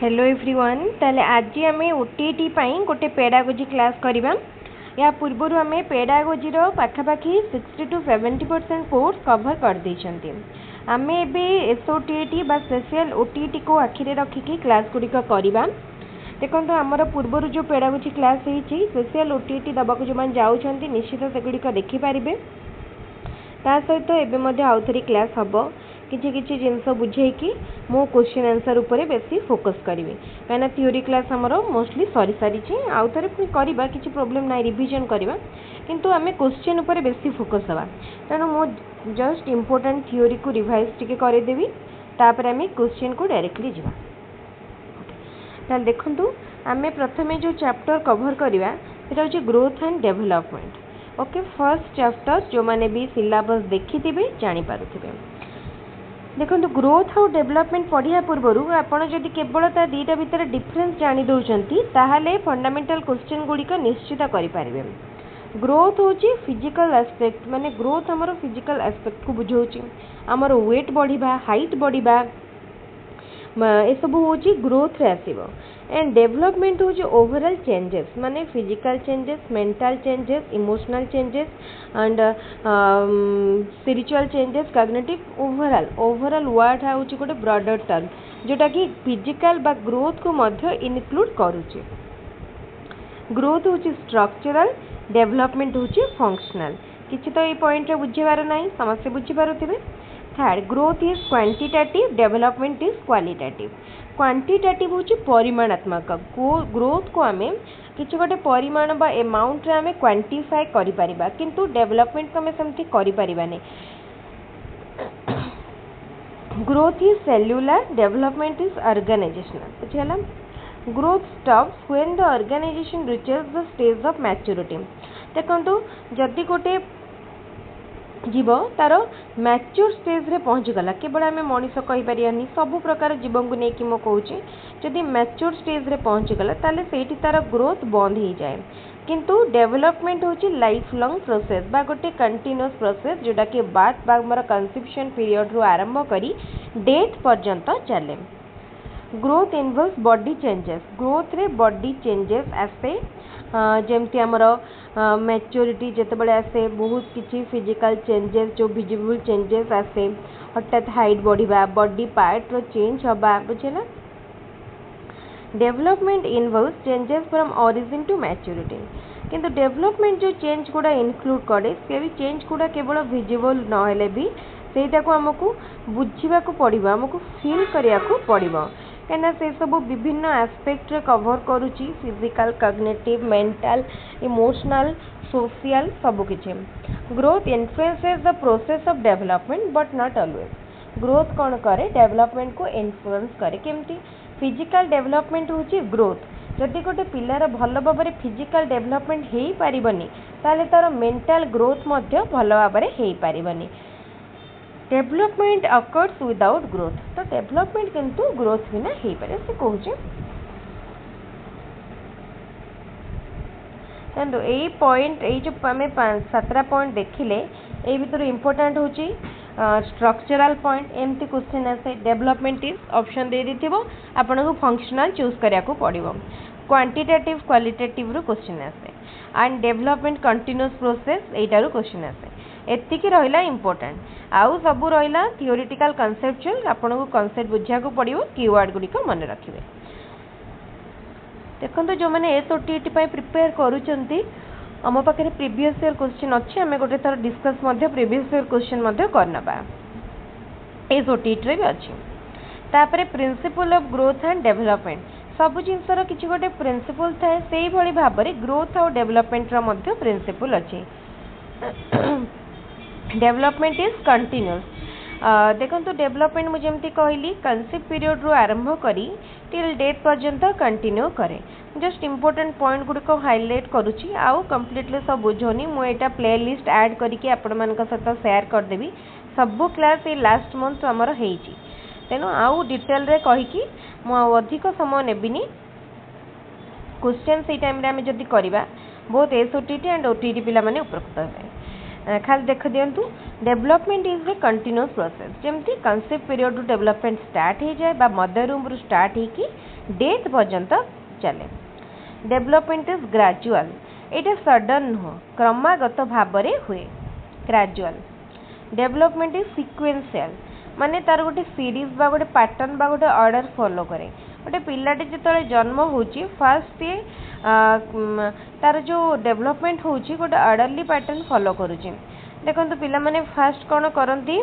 Hello everyone ताले आज आम ओटीटी गोटे पेडागोजी क्लास करवा। या पूर्वर आम पेडागोजी पाखापाखि 60 to 70% कोर्स कवर कर देछंती। आम एसओटीटी बा स्पेशल ओटीटी को आखिरे रखिकी क्लास गुड़िक करवा। देखो आमर पूर्वर जो पेडागोजी क्लास होती स्पेशल ओटीटी दबाक जो मैंने जाऊँच निश्चित से गुड़िक देखिपारे। ता सहित एवं आउ थे क्लास हम किसी किसी जिनस बुझेकी मो क्वेश्चन आंसर उपरे बेसी फोकस करी कहीं थ्योरी क्लास हमर मोस्टली सरी सारी आउ थे पुणी करवा किसी प्रोब्लेम ना रिविजन करवा किंतु आम क्वेश्चन उपरे बेसी फोकस हवा तेणु मो जस्ट इम्पोर्टेंट थ्योरी को रिवाइज टिके करदेवी तापर आम क्वेश्चन को डायरेक्टली जावा। ताल देखंतु आम प्रथमे जो चैप्टर कवर करवा सेटा होची growth and development. Okay first chapter जो माने भी सिलेबस देखिथिबे जानि पारुथिबे। देखो ग्रोथ और डेवलपमेंट पढ़िया पूर्व आपड़ जदि केवल ता दीटा भितर डिफरेंस जानी दौरान ताहले फंडामेंटल क्वेश्चन गुड़िक निश्चित करें। ग्रोथ हूँ फिजिकल एस्पेक्ट माने ग्रोथ आमर फिजिकल एस्पेक्ट को बुझाऊँ आमर वेट बढ़िबा हाइट बढ़िबा एसबू हूँ ग्रोथ रे आसीबो। एंड डेवलपमेंट हूँ ओवरऑल चेंजेस माने physical changes mental changes emotional changes and spiritual changes cognitive overall word हूँ गोटे ब्रॉडर टर्म जोटा कि फिजिकल बा ग्रोथ को मध्य इनक्लूड करुचे। ग्रोथ हूँ स्ट्रक्चरल डेवलपमेंट हूँ फंक्शनल किसी तो ये पॉइंट बुझेबार ना समस्ते बुझीपारे। Third growth is quantitative development is qualitative. Quantitative हूँ परिमाणात्मक ग्रोथ को आम किसी गोटे परिमाण बा एमाउंट रे आम क्वांटिफाई करि परिबा किंतु डेवलपमेंट को आम सेमती करि परिबानी। Growth is cellular development is organizational बुझिगला। Growth stops when the organization reaches the stage of maturity. देखंतु जदि गोटे जीव तार मैच्योर स्टेज रे पहुँची गला केवल आम मनीष कहींपारानी सबु प्रकार जीव को लेकिन मो कहूँ जदि मैच्योर स्टेज रे पहुँची गला ताले सेठी तार ग्रोथ बंद हो जाए। किंतु डेवलपमेंट हूँ लाइफ लॉन्ग प्रोसेस बा गोटे कंटिन्यूअस प्रोसेस जोटा कि बात बा मोर कंसेप्शन पीरियड रू आरंभ करी डेथ पर्यंत चले। Growth involves body changes growth रे बॉडी चेंजेस आसे जमती आमर मैच्योरिटी जितेबाला आसे बहुत किसी फिजिकल चेंजेस जो विजिबल चेंजेस आसे हठात हाइट बढ़िबा बॉडी पार्ट रो चेंज हवा बुझेला। Development involves changes from origin to maturity किंतु डेवलपमेंट जो चेंज गुड़ा इनक्लूड करे से भी चेंज गुड़ा केवल विजिबल नहेले भी सेटा को हमको बुझा पड़ो आमको फील करिया पड़ो कहीं से सब विभिन्न एस्पेक्ट रे कवर करुच्ची physical cognitive mental emotional social सबकिछि। Growth influences the process of development but not always. Growth कौन करे डेवलपमेंट को इन्फ्लुएंस करे केमती फिजिकल डेवलपमेंट होची ग्रोथ जदि गोटे पिलार भल भाव में फिजिकल डेवलपमेंट हो पारिबनी ताले तार मेंटल ग्रोथ मध्य भल भाव में हो पारिबनी। डेवलपमेंट अकर्स विदाउट ग्रोथ तो डेवलपमेंट किंतु ग्रोथ बिना हो पारे से कहूँ। यही पॉइंट ये जो आम 7टा पॉइंट देखिले ये भर इम्पोर्टाट हूँ स्ट्रक्चरल पॉइंट एमती क्वेश्चन आसे। डेवलपमेंट इज ऑप्शन दे देथिबो आपन को फंक्शनल चूज करिया को पड़िबो। क्वांटिटेटिव क्वालिटेटिव रो क्वेश्चन आसे एंड डेवलपमेंट कंटिन्यूअस प्रोसेस एटारो क्वेश्चन आसे। एतिकी रहिला इम्पोर्टेंट आउ सबू रहिला थियोरिटिकल कॉन्सेप्चुअल आपन को कॉन्सेप्ट बुझिया को पड़िबो कीवर्ड गुडी को मन रखिबे। देखो जो मैंने एसओटीटी प्रिपेयर करुँच आम पाखे प्रीवियस ईयर क्वेश्चन अच्छे आम गोटे थर डिस्कस प्रीवियस ईयर क्वेश्चन करना एसओटीटी रे भी अच्छी। तापर principle of growth and development सबु जिनसर किसी गोटे प्रिंसिपल थाए से भाई भाव में ग्रोथ और डेवलपमेंट प्रिंसिपल अच्छी। Development is continuous. देखो डेवलपमेंट मुझे कहली कंसेप्ट पीरियड रू आरंभ करी टिल डेथ पर्यंत कंटिन्यू करे। जस्ट इम्पोर्टेंट पॉइंट गुड़िक हाइलाइट करुच्ची आउ कम्प्लीटली सब बुझोनी मुझे प्ले लिस्ट ऐड करके आपण मान सहित शेयर करदेवी। सबू क्लास ये लास्ट मंथ आमर होती तेणु आउ डिटेल रे कहीकि अधिक समय नेबिनी। क्वेश्चन से टाइम आम जदि करवा बहुत एसओटीटी एंड ओटीटी पिला माने उपकृत हेबे। खाली देख दिंतु development is a continuous process जमती कंसेप्ट पीरियड डेवलपमेंट स्टार्ट हो जाए मदर रूम रु स्टार्ट होगी डेथ पर्यंत चले। डेवलपमेंट इज ग्रेजुअल, ये सडन नुह, क्रमागत भाव में हुए। ग्रेजुअल डेवलपमेंट इज सिक्वेन्शियल, माने तार गोटे सीरीज बा गोटे पैटर्न बा गोटे ऑर्डर फॉलो करे। गोटे पिलाटे जो जन्म होची फास्ट ये तार जो डेवलपमेंट होची गोटे ऑर्डरली पैटर्न फॉलो करुची। देखो पिला माने फास्ट कौन करती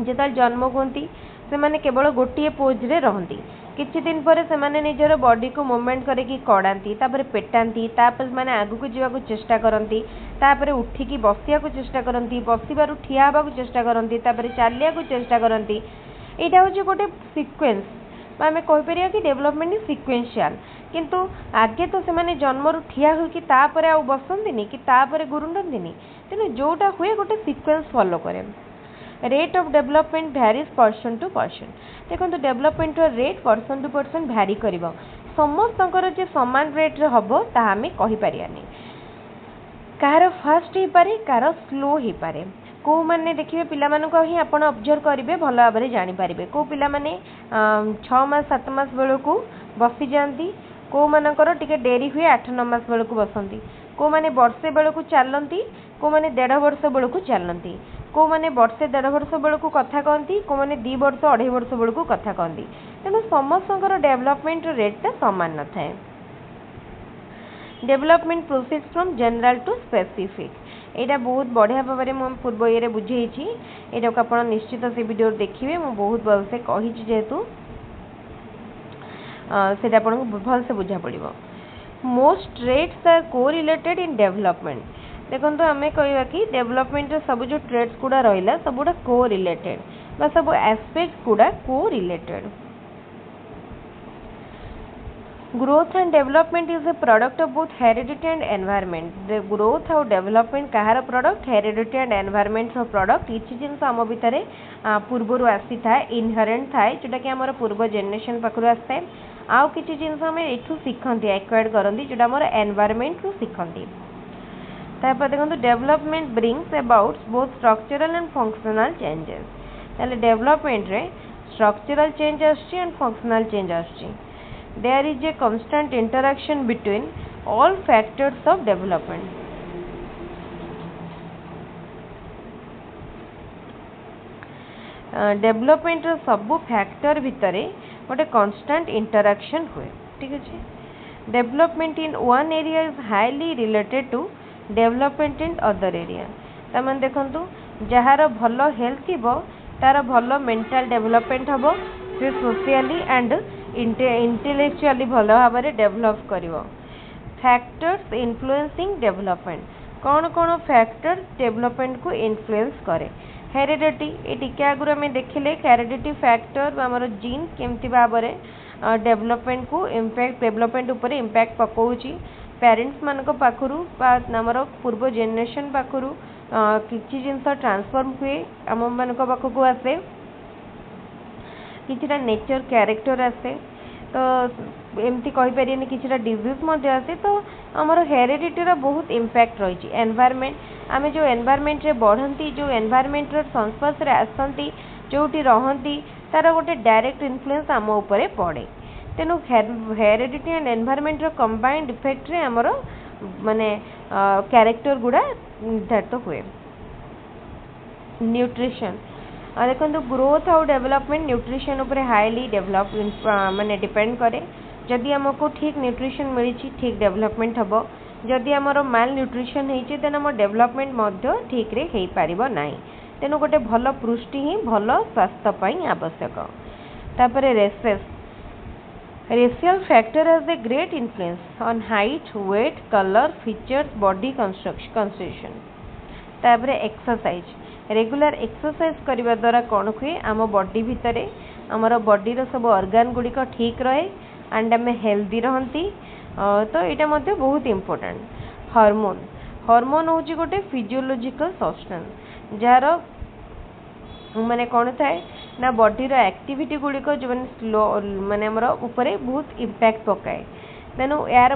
जो जन्म होती से माने केवल गोटे पोज रे रहती, किछि दिन पर से माने निजर बॉडी को मूवमेंट करके कड़ाती, तापर पेटाती, तापर माने आगु को जीवा को चेष्टा करती, तापर उठिकी बसिया को चेष्टा करती, बसिबारु ठिया हवा को चेष्टा करती, तापर चलिया को चेष्टा करती। एटा होची गोटे सीक्वेंस, आम कहीपर कि डेवलपमेंट इज सिक्वेन्शियल। किंतु आगे तो से जन्मरू ठिया होकी तापर आ बसंतिनी कि तापर गुरुंडंतिनी, तेणु जोटा हुए गोटे सीक्वेंस फॉलो करे। Rate of development varies person to person. देखो development rate person to person vary कर, समस्तंकर जे समान रेट रे हबो ताहा आमे कहि परियानी। कार फास्ट हो पारे, कार स्लो हो पारे। को माने देखिए पिला मानन को ही आपण ऑब्जर्व करिवे, भल भाबरे जानि पारिबे। को पिला माने 6 मास 7 मास बेलू को बसी जाती, को मानकर टिके डेरी हुए 8-9 मास बेलू को बसंती, को माने वर्षे बेलू को चलती, को माने 1.5 वर्ष बेलू को चलती, को माने वर्षे 1.5 वर्ष बेलू को कथा कहती, को माने 2 वर्ष 2.5 वर्ष बेलू को कथा कहती। तेणु समस्तंकर डेवलपमेंट रेट सामान न थाए। Development proceeds from general to specific. यहाँ बहुत बढ़िया भाव में पूर्व ये बुझे, यहाँ को आप निश्चित से वीडियो देखिए, मुझे बहुत भलसे कही जेहेतु से भलसे बुझा पड़ो। मोस्ट रेट्स आर को रिलेटेड इन डेवलपमेंट। देखो आम कह कि डेवलपमेंट सब जो ट्रेड्स गुड़ा रहा सब गुड़ा को रिलेटेड बा सब एस्पेक्ट गुड़ा को related. Growth and development is a product of both heredity and environment. Growth और डेवलपमेंट कहार product, heredity and environment product. किसी जिन आम भितर पूर्वर आसी था इनहेरेंट थाए जोटा कि आम पूर्व जेनेरेशन पाखु आसता है, आउ किसी जिन आम यू शिखती एक्वायर्ड करती जोटा आम एनवायरनमेंट रू शिखती। तापर देखो development brings about both structural and functional changes. ताले डेवलपमेंट रे स्ट्रक्चरल चेंज आछी एंड फंक्शनल चेंज आछी। There is a constant interaction between all factors of development. Development रो सब फैक्टर भितर गोटे कांस्टेंट इंटरैक्शन हुए। ठीक है, development in one area is highly related to development in other area. तमें देखु जार भल हेल्थ थी तार भल मेंटल डेवलपमेंट हम, से सोशियली एंड इंटेलेक्चुअली भल भाव में डेवलप कर। फैक्टर्स इन्फ्लुएंसिंग डेवलपमेंट, कौन कौन फैक्टर्स डेवलपमेंट को इन्फ्लुएंस करे। हेरिडिटी, ये टिके आगुरी आम देखिले हेरिडिटी फैक्टर आमर जीन केमती भाव में डेवलपमेंट को इम्पैक्ट डेवलपमेंट उपर इम्पैक्ट पकाउची। पेरेंट्स मानक पाखरु आमर पूर्व जेनेरेशन पाखरु किछि जिनस ट्रांसफॉर्म हुए आम मानक पाखक आसे, किछिटा नेचर कैरेक्टर आसे, तो एमती कहीपर किछिटा डिजीज आसे। तो आमर हेरिडिटी बहुत इम्पैक्ट रही। एनवायरनमेंट, आम जो एनवायरनमेंट रे बढ़ती, जो एनवायरनमेंट संस्पर्श रे आसती, जोटी रहती, तार गोटे डायरेक्ट इन्फ्लुएंस आम उपरे पड़े। तेणु heredity and environment combined effect रे आमर माने कैरेक्टर गुड़ा निर्धारित हुए। न्यूट्रिशन, देखो ग्रोथ और डेवलपमेंट न्यूट्रिशन उपर हाईली डेवलप माने डिपेंड करे। जदि आमको ठीक न्यूट्रिशन मिली ठीक डेवलपमेंट हम, जदि आमर माल न्यूट्रिशन होती तेना आम डेवलपमेंट ठीक रे हो पारिबो नाही। तेणु गोटे भल पुष्टि ही भल स्वास्थ्य आवश्यक। तापर races, racial factor has a great influence on height, weight, colour, features, body constitution. तापर एक्सरसाइज, रेगुलर एक्सरसाइज करने द्वारा कौन हुए आम बॉडी भितर आमर बॉडीर सब ऑर्गन गुड़िक ठीक रहे एंड आम हेल्दी रहती। तो यहाँ बहुत इम्पोर्टेंट। हार्मोन, हार्मोन हूँ गोटे फिजियोलॉजिकल सब्सटेंस जार माने कौन थाए ना बॉडीर एक्टिविटी गुड़िक जो मैंने स्लो माने आमर उपरे बहुत इम्पैक्ट पकाए। तेणु यार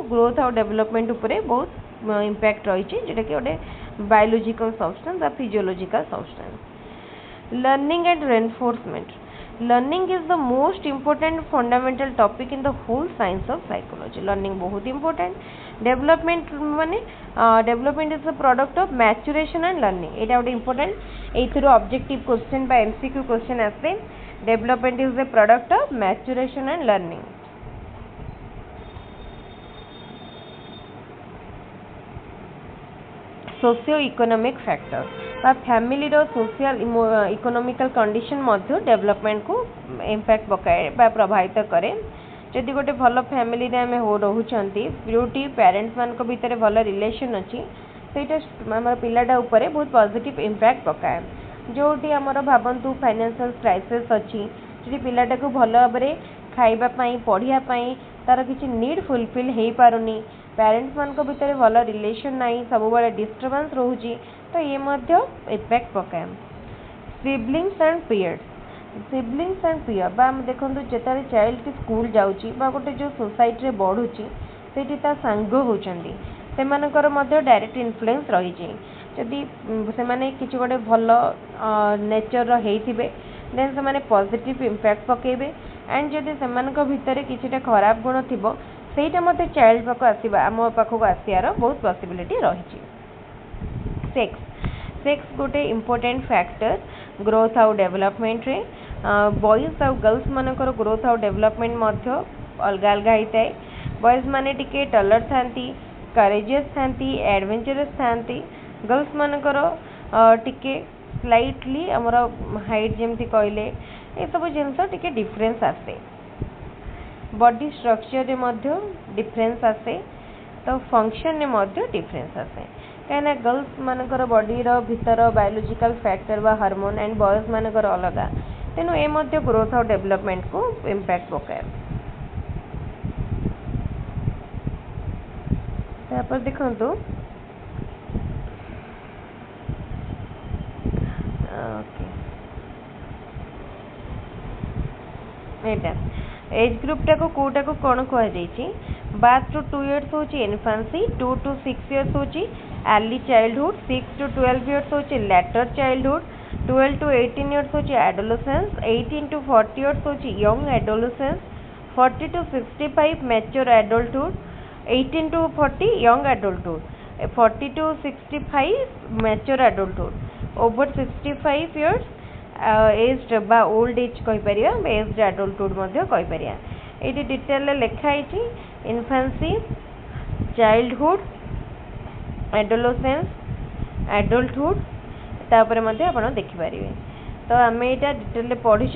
ग्रोथ और डेवलपमेंट उपरे बहुत इम्पैक्ट रही, जोटा कि गोटे बायोलॉजिकल सब्सटेंस या physiological substance. Learning and reinforcement, learning is the most important fundamental topic in the whole science of psychology. Learning बहुत इंपोर्टेंट। डेवलपमेंट माने development is the product of maturation and learning. एटा गोटे important एथरो objective question बा MCQ question आसे। Development is the product of maturation and learning. Socio economic factor बा family रो social economical condition मध्य डेवलपमेंट को इम्पैक्ट पकाए बा प्रभावित करे। जदि गोटे भल फैमिली रे आमे हो रहउछंती जोटी पेरेंट्स मान को भीतर भल रिलेशन अछि सेटा हमर पिलाटा ऊपर बहुत पॉजिटिव इम्पैक्ट पकाए। जोटी हमर भाबंतु फाइनेंशियल क्राइसिस अछि जोटी पिलाटा को भल भाबरे खाइबा पई पढ़िया पई तार किछि नीड फुलफिल हेई पारुनी, पेरेंट्स मान को भीतर भल रिलेशन नाही, सब बळे डिस्टर्बेंस रहउची, तो ये मध्य इम्पैक्ट पकाए। सिबलिंग्स एंड पियर बा देखो जेतारे चाइल्ड स्कूल जाउची बा गोटे जो सोसाइटी रे बढ़ुची सेठी ता सांग होचंदी सेमानकर मध्य डायरेक्ट इन्फ्लुएंस रही जाय। जदि सेमाने किछि गोटे भल नेचर रो हेइथिबे देन सेमाने पॉजिटिव इम्पैक्ट पकेबे। एंड जदि सेमानक भितरे किछिटा खराब गुण थिबो सेटा मते चाइल्ड पाखो आसीबा आम पाखो आसियार बहुत पॉसिबिलिटी रही। सेक्स गोटे इम्पोर्टेंट फैक्टर ग्रोथ आउ डेवलपमेंट रे। बॉयज आउ गर्ल्स मानकर ग्रोथ आउ डेवलपमेंट मध्य अलग अलग होता है। बॉयज माने टिके टलर थांती, करेजियस थांती, एडवेंचरस थांती। गर्ल्स मानकर टिके स्लाइटली हमर हाइट जेमती कहले ए सब जिनस टिके डिफरेंस आसे। बॉडी स्ट्रक्चर रे मध्य डिफरेंस आसे, तो फंक्शन रे मध्य डिफरेंस आसे। कहीं गर्ल्स मानकर बॉडी रो भीतर बायोलॉजिकल फैक्टर बा हार्मोन एंड बॉयज मानकर अलग, तेणु ए मध्य ग्रोथ और डेवलपमेंट को इम्पैक्ट पकाए। तापर देखंतु ओके एटा एज ग्रुप टाको कोटा को कोन कह जाईची। बाथ टू 2 इयर्स होची इन्फेंसी, 2 to 6 इयर्स होची अर्ली चाइल्डहुड, 6 to 12 इयर्स होची लेटर चाइल्डहुड, 12 to 18 इयर्स होची एडोलेसेंस, 18 to 40 इयर्स होची young adolescence, 40 to 65 mature adulthood, 18 to 40 young adulthood, 40 to 65 mature adulthood, over 65 years age बा old age कहि परिया, age adulthood मध्य कहि परिया। एटी डिटेल लिखाई इन्फेंसी, चाइल्डहुड, एडोलेसेंस, एडल्टहुड तापर मध्य आपण देखि परिबे। तो आमे एटा डिटेल पढ़ी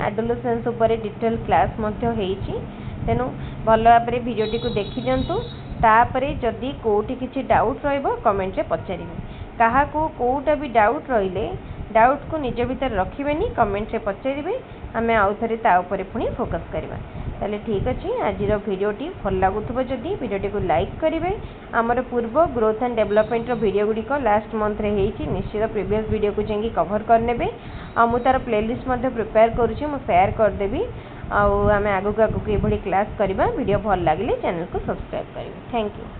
एडोलेसेंस ऊपर डिटेल क्लास मध्य हेइची, तेनु भल भाबरे भिडियोटी को देखि जंतु। तापरे जदि कोठी किछि डाउट रहइबो कमेंट रे पचारिबे। काहा को कोटा भी डाउट रहिले डाउट को निज भीतर रखिबेनी, कमेंट रे पचारिबे, आमे आउ थरे ता ऊपर पुनी फोकस करबा। ताले ठीक अछि, आजिर भिडियोटी भल लागुथबो जदि भिडियोटी को लाइक करिवे। हमर पूर्व ग्रोथ एंड डेवलपमेंट रो भिडियो गुडी को लास्ट मंथ रे हेइची, निश्चित प्रीवियस भिडियो को जेंगी कवर कर नेबे। आ मु तार प्लेलिस्ट मध्ये प्रिपेयर करूची, मु शेयर कर देबी। आउ आमे आगु आगु एभली क्लास करबा। वीडियो भल लागिले चैनल को सब्सक्राइब करिवे। Thank you.